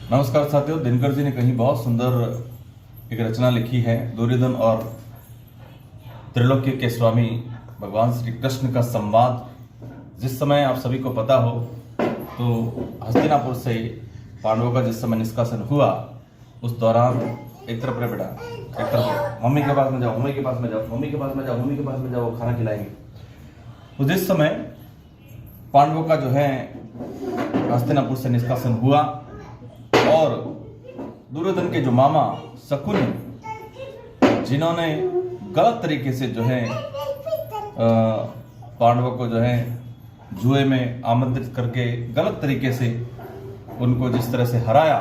नमस्कार साथियों, दिनकर जी ने कहीं बहुत सुंदर एक रचना लिखी है। दुर्योधन और त्रिलोक्य के स्वामी भगवान श्री कृष्ण का संवाद। जिस समय आप सभी को पता हो तो हस्तिनापुर से पांडवों का जिस समय निष्कासन हुआ, उस दौरान एक तरफ रे बेटा, एक तरफ मम्मी के पास में जाओ, मम्मी के पास में जाओ, मम्मी के पास में जाओ, मम्मी के पास में जाओ, खाना खिलाएंगे। तो जिस समय पांडवों का जो है हस्तिनापुर से निष्कासन हुआ और दुर्योधन के जो मामा शकुनी, जिन्होंने गलत तरीके से जो है पांडवों को जो है जुए में आमंत्रित करके गलत तरीके से उनको जिस तरह से हराया,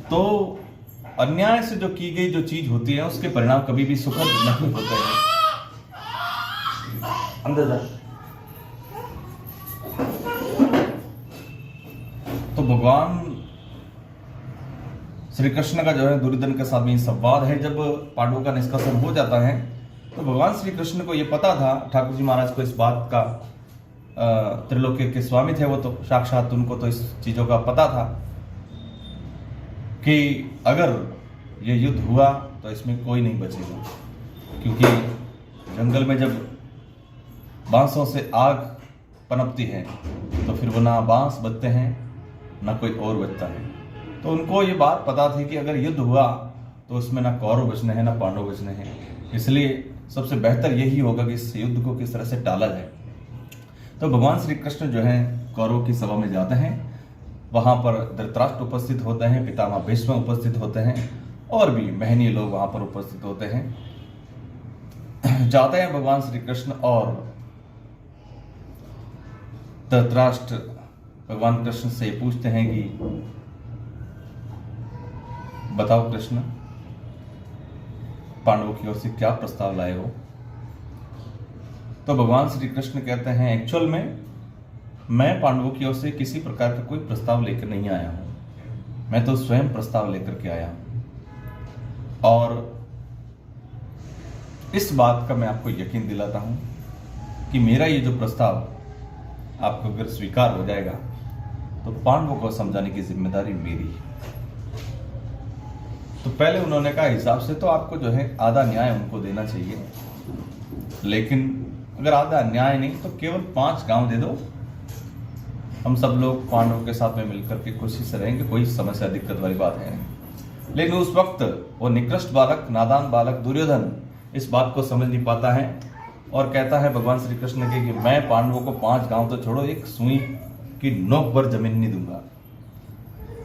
तो अन्याय से जो की गई जो चीज होती है उसके परिणाम कभी भी सुखद नहीं होते हैं। अंदर जा। तो भगवान श्री कृष्ण का जो है दुर्योधन के साथ में संवाद है। जब पांडवों का निष्कासन हो जाता है तो भगवान श्री कृष्ण को यह पता था, ठाकुर जी महाराज को इस बात का, त्रिलोक्य के स्वामी थे वो, तो साक्षात उनको तो इस चीजों का पता था कि अगर ये युद्ध हुआ तो इसमें कोई नहीं बचेगा, क्योंकि जंगल में जब बांसों से आग पनपती है तो फिर वो ना बांस बचते हैं ना कोई और बचता है। तो उनको ये बात पता थी कि अगर युद्ध हुआ तो उसमें ना कौरव बचने हैं ना पांडव बचने हैं, इसलिए सबसे बेहतर यही होगा कि इस युद्ध को किस तरह से टाला जाए। तो भगवान श्री कृष्ण जो है कौरव की सभा में जाते हैं, वहां पर धृतराष्ट्र उपस्थित होते हैं, पितामह भीष्म उपस्थित होते हैं और भी महनीय लोग वहां पर उपस्थित होते हैं। जाते हैं भगवान श्री कृष्ण और धृतराष्ट्र भगवान कृष्ण से पूछते हैं कि बताओ कृष्ण, पांडवों की ओर से क्या प्रस्ताव लाए हो। तो भगवान श्री कृष्ण कहते हैं, एक्चुअल में मैं पांडवों की ओर से किसी प्रकार का कोई प्रस्ताव लेकर नहीं आया हूं, मैं तो स्वयं प्रस्ताव लेकर के आया हूं। और इस बात का मैं आपको यकीन दिलाता हूं कि मेरा ये जो प्रस्ताव आपको अगर स्वीकार हो जाएगा तो पांडवों को समझाने की जिम्मेदारी मेरी है। तो पहले उन्होंने कहा, हिसाब से तो आपको जो है आधा न्याय उनको देना चाहिए, लेकिन अगर आधा न्याय नहीं तो केवल 5 गांव दे दो, हम सब लोग पांडवों के साथ में मिलकर के खुशी से रहेंगे, कोई समस्या दिक्कत वाली बात है नहीं। लेकिन उस वक्त वो निकृष्ट बालक, नादान बालक दुर्योधन इस बात को समझ नहीं पाता है और कहता है भगवान श्री कृष्ण के कि मैं पांडवों को 5 गांव तो छोड़ो, एक सुई की नोक पर जमीन नहीं दूंगा।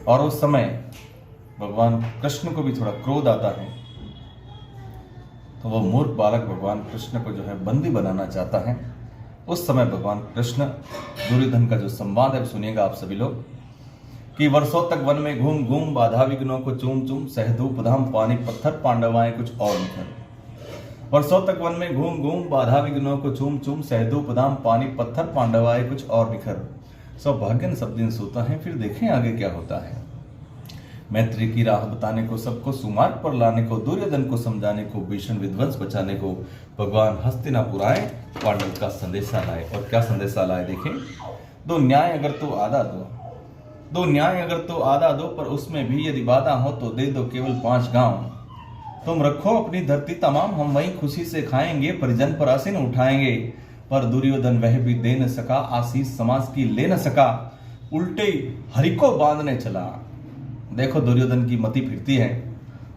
और उस समय भगवान कृष्ण को भी थोड़ा क्रोध आता है, तो वो मूर्ख बालक भगवान कृष्ण को जो है बंदी बनाना चाहता है। उस समय भगवान कृष्ण दुर्योधन का जो संवाद है सुनिएगा आप सभी लोग, कि वर्षों तक वन में घूम घूम बाधा विघ्नों को चूम चूम, सहधूप धाम पानी पत्थर पांडवाएं कुछ और निखर। वर्षों तक वन में घूम घूम बाधा विघ्नों को चूम चूम, सहधूप धाम पानी पत्थर पांडवाएं कुछ और निखर। सौभाग्यन सब दिन सोता है, फिर देखें आगे क्या होता है। मैत्री की राह बताने को, सबको सुमार्ग पर लाने को, दुर्योधन को समझाने को, भीषण विध्वंस बचाने को भगवान हस्तिनापुर आए, पांडव का संदेशा लाए। और क्या संदेशा लाए देखें, दो न्याय अगर तो आधा दो, दो न्याय अगर तो आधा दो, पर उसमें भी यदि बाधा हो तो दे दो केवल 5 गांव। तुम रखो अपनी धरती तमाम, हम वहीं खुशी से खाएंगे, परिजन पर आसीन उठाएंगे। पर दुर्योधन वह भी दे न सका, आशीष समाज की ले न सका, उल्टे हरि को बांधने चला। देखो दुर्योधन की मति फिरती है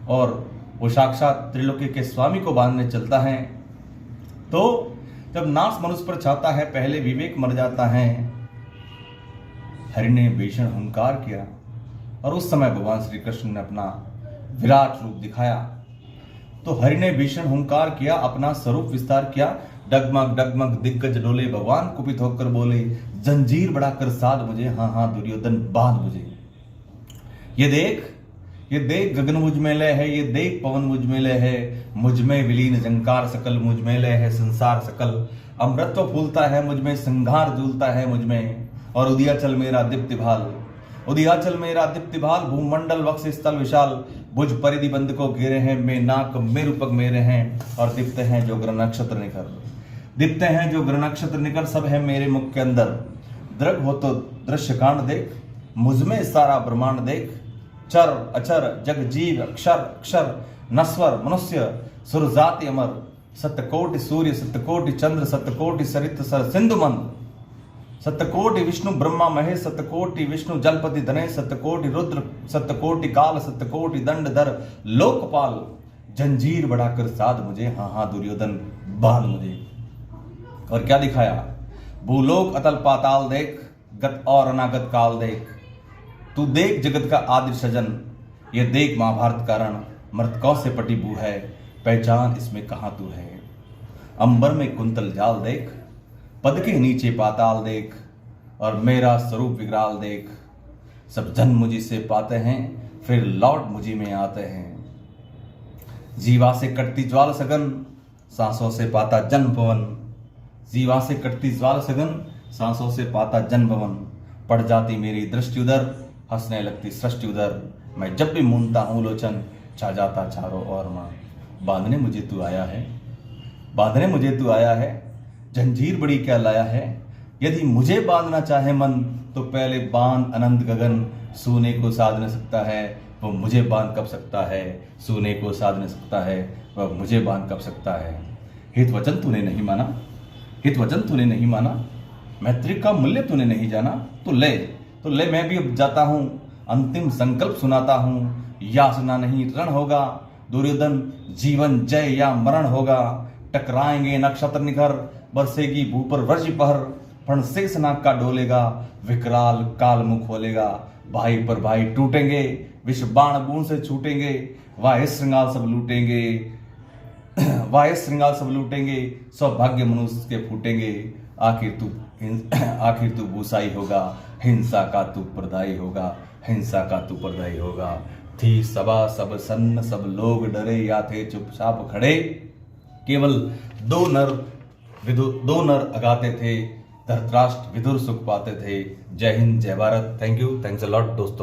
और वो साक्षात त्रिलोक्य के स्वामी को बांधने चलता है। तो जब नाश मनुष्य पर छाता है, पहले विवेक मर जाता है। हरि ने भीषण हुंकार किया और उस समय भगवान श्री कृष्ण ने अपना विराट रूप दिखाया। तो हरि ने भीषण हुंकार किया, अपना स्वरूप विस्तार किया। डगमग डगमग दिग्गज डोले, भगवान कुपित होकर बोले, जंजीर बढ़ाकर साध मुझे, हाँ हाँ दुर्योधन बांध मुझे। ये देख गगन मुझ में लय है, ये देख पवन मुझ में लय है, मुझ में विलीन जंकार सकल, मुझ में लय है संसार सकल। अमृतत्व फूलता है मुझ में, संघार झूलता है मुझ में, और उदियाचल मेरा दीप्ति भाल, उदियाचल मेरा दीप्ति भाल। भूमंडल वक्ष स्थल विशाल, भुज परिधि बंद को घेरे हैं, मैं नाक मेरु पग मेरे हैं, और दीप्त हैं जो ग्रह नक्षत्र निखर, दीप्त हैं जो ग्रह नक्षत्र निखर, सब है मेरे मुख के अंदर। दृग हो तो दृश्य कांड देख, मुझमें सारा ब्रह्मांड देख, चर अचर जग जीव अक्षर अक्षर नश्वर मनुष्य सुर जाति अमर, सत्यकोटि सूर्य सत्यकोटि चंद्र सत्यकोटि सरित सर सिंधु मंद, सत्यकोटि विष्णु ब्रह्मा महेश सत्यकोटि विष्णु जलपति धनेश सत्यकोटि रुद्र सत्यकोटि काल सत्यकोटि दंडधर लोकपाल, जंजीर बढ़ाकर साध मुझे, हाँ हाँ दुर्योधन बांध मुझे। और क्या दिखाया, भूलोक अतल पाताल देख, गत और अनागत काल देख, तू देख जगत का आदि सजन, ये देख महाभारत का रण, मृतकों से पटी बू है, पहचान इसमें कहाँ तू है। अंबर में कुंतल जाल देख, पद के नीचे पाताल देख, और मेरा स्वरूप विकराल देख, सब जन मुझी से पाते हैं, फिर लौट मुझी में आते हैं। जीवा से कटती ज्वाल सगन, सांसों से पाता जन्म पवन, जीवा से कटती ज्वाल सगन, सांसों से पाता जन्म पवन, पड़ जाती मेरी दृष्टि उधर, हंसने लगती सृष्टि उधर, मैं जब भी मूंदता हूँ लोचन, छा जाता चारों ओर मां। बांधने मुझे तू आया है, बांधने मुझे तू आया है, जंजीर बड़ी क्या लाया है, यदि मुझे बांधना चाहे मन, तो पहले बांध अनंत गगन, सोने को साध न सकता है वो मुझे बांध कब सकता है, सोने को साध न सकता है वह मुझे बांध कब सकता है। हित वचन तूने नहीं माना, हित वचन तूने नहीं माना, मैत्री का मूल्य तूने नहीं जाना, तो ले मैं भी अब जाता हूँ, अंतिम संकल्प सुनाता हूँ, याचना नहीं रण होगा, दुर्योधन जीवन जय या मरण होगा, टकराएंगे नक्षत्र निखर, बरसेगी भू पर वर्ष पहर, फण शेष नाग का डोलेगा, विकराल काल मुख खोलेगा, भाई पर भाई टूटेंगे, विष बाण बूंद से छूटेंगे, वाहे श्रृंगार सब लूटेंगे, वाहे श्रृंगार सब लूटेंगे, सौभाग्य मनुष्य के फूटेंगे, आखिर तू भूसाई होगा, हिंसा का तू प्रदायी होगा, हिंसा का तू प्रदायी होगा। थी सभा सब सन्न सब लोग डरे, या थे चुपचाप खड़े, केवल दो नर अगाते थे, धृतराष्ट्र विदुर सुख पाते थे। जय हिंद जय Bharat. Thank you, thanks a lot दोस्तों।